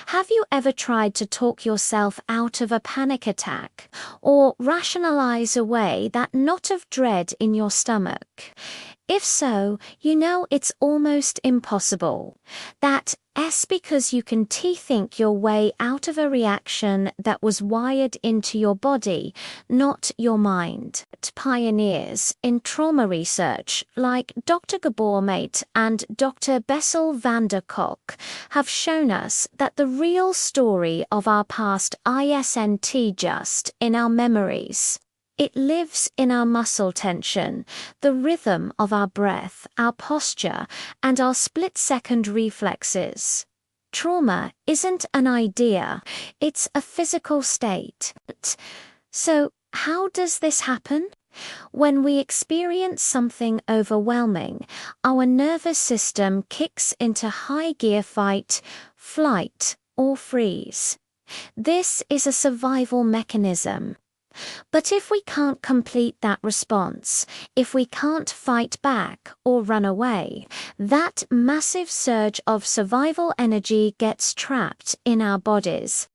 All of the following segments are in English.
Have you ever tried to talk yourself out of a panic attack or rationalize away that knot of dread in your stomach? If so, you know it's almost impossible. That's because you can think your way out of a reaction that was wired into your body, not your mind. Pioneers in trauma research like Dr. Gabor Maté and Dr. Bessel van der Kolk have shown us that the real story of our past isn't just in our memories. It lives in our muscle tension, the rhythm of our breath, our posture, and our split-second reflexes. Trauma isn't an idea, it's a physical state. So, how does this happen? When we experience something overwhelming, our nervous system kicks into high gear: fight, flight, or freeze. This is a survival mechanism. But if we can't complete that response, if we can't fight back or run away, that massive surge of survival energy gets trapped in our bodies.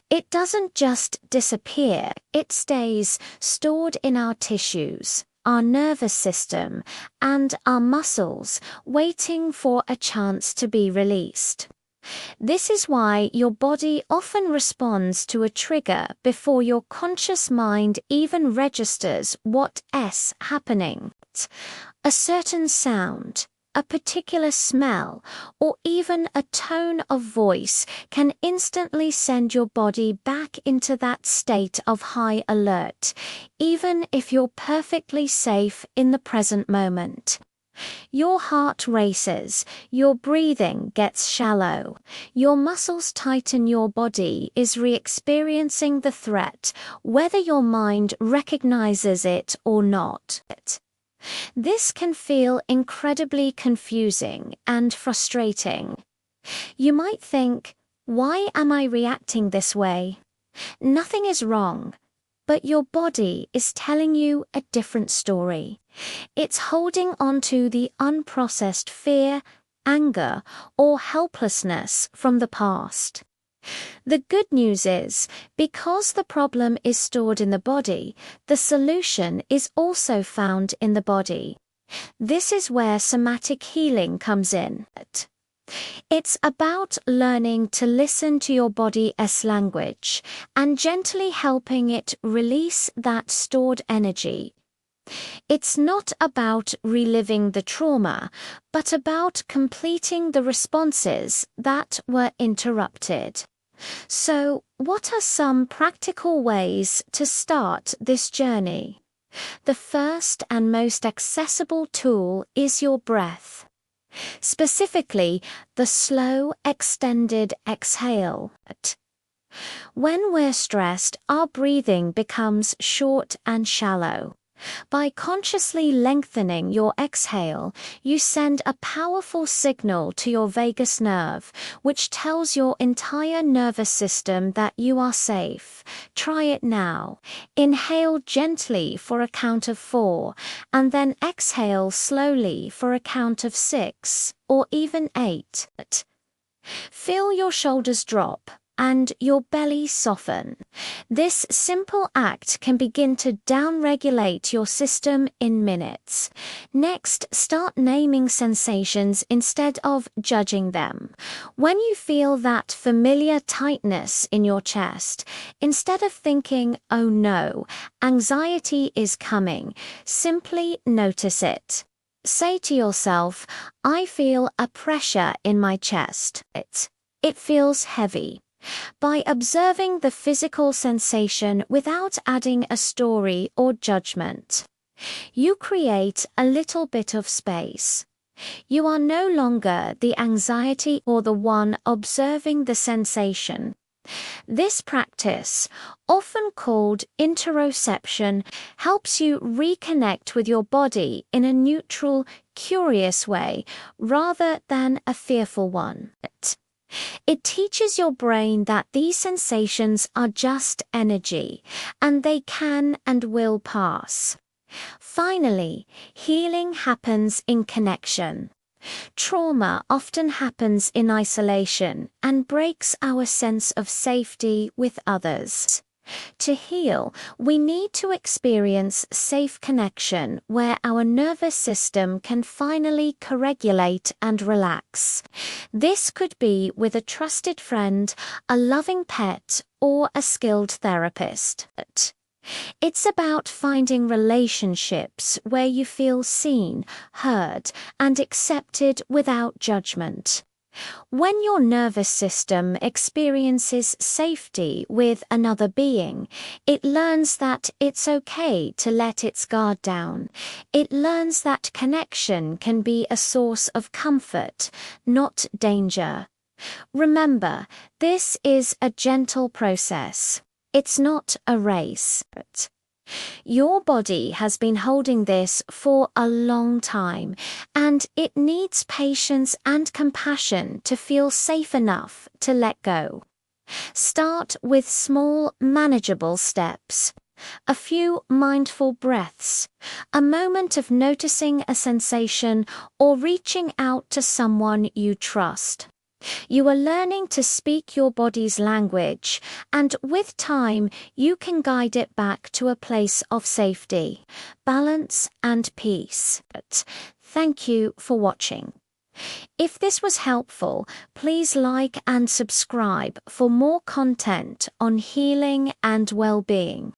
It doesn't just disappear, it stays stored in our tissues, our nervous system, and our muscles, waiting for a chance to be released. This is why your body often responds to a trigger before your conscious mind even registers what's happening. A certain sound, a particular smell, or even a tone of voice can instantly send your body back into that state of high alert, even if you're perfectly safe in the present moment. Your heart races, your breathing gets shallow, your muscles tighten, your body is re-experiencing the threat, whether your mind recognizes it or not. This can feel incredibly confusing and frustrating. You might think, why am I reacting this way? Nothing is wrong, but your body is telling you a different story. It's holding on to the unprocessed fear, anger, or helplessness from the past. The good news is, because the problem is stored in the body, the solution is also found in the body. This is where somatic healing comes in. It's about learning to listen to your body's language and gently helping it release that stored energy. It's not about reliving the trauma, but about completing the responses that were interrupted. So, what are some practical ways to start this journey? The first and most accessible tool is your breath. Specifically, the slow, extended exhale. When we're stressed, our breathing becomes short and shallow. By consciously lengthening your exhale, you send a powerful signal to your vagus nerve, which tells your entire nervous system that you are safe. Try it now. Inhale gently for a count of 4, and then exhale slowly for a count of 6, or even 8. Feel your shoulders drop and your belly soften. This simple act can begin to downregulate your system in minutes. Next, start naming sensations instead of judging them. When you feel that familiar tightness in your chest, instead of thinking, "Oh no, anxiety is coming," simply notice it. Say to yourself, "I feel a pressure in my chest. It feels heavy." By observing the physical sensation without adding a story or judgment, you create a little bit of space. You are no longer the anxiety or the one observing the sensation. This practice, often called interoception, helps you reconnect with your body in a neutral, curious way rather than a fearful one. It teaches your brain that these sensations are just energy, and they can and will pass. Finally, healing happens in connection. Trauma often happens in isolation and breaks our sense of safety with others. To heal, we need to experience safe connection where our nervous system can finally co-regulate and relax. This could be with a trusted friend, a loving pet, or a skilled therapist. It's about finding relationships where you feel seen, heard, and accepted without judgment. When your nervous system experiences safety with another being, it learns that it's okay to let its guard down. It learns that connection can be a source of comfort, not danger. Remember, this is a gentle process. It's not a race. Your body has been holding this for a long time, and it needs patience and compassion to feel safe enough to let go. Start with small, manageable steps. A few mindful breaths, a moment of noticing a sensation, or reaching out to someone you trust. You are learning to speak your body's language, and with time, you can guide it back to a place of safety, balance, and peace. Thank you for watching. If this was helpful, please like and subscribe for more content on healing and well-being.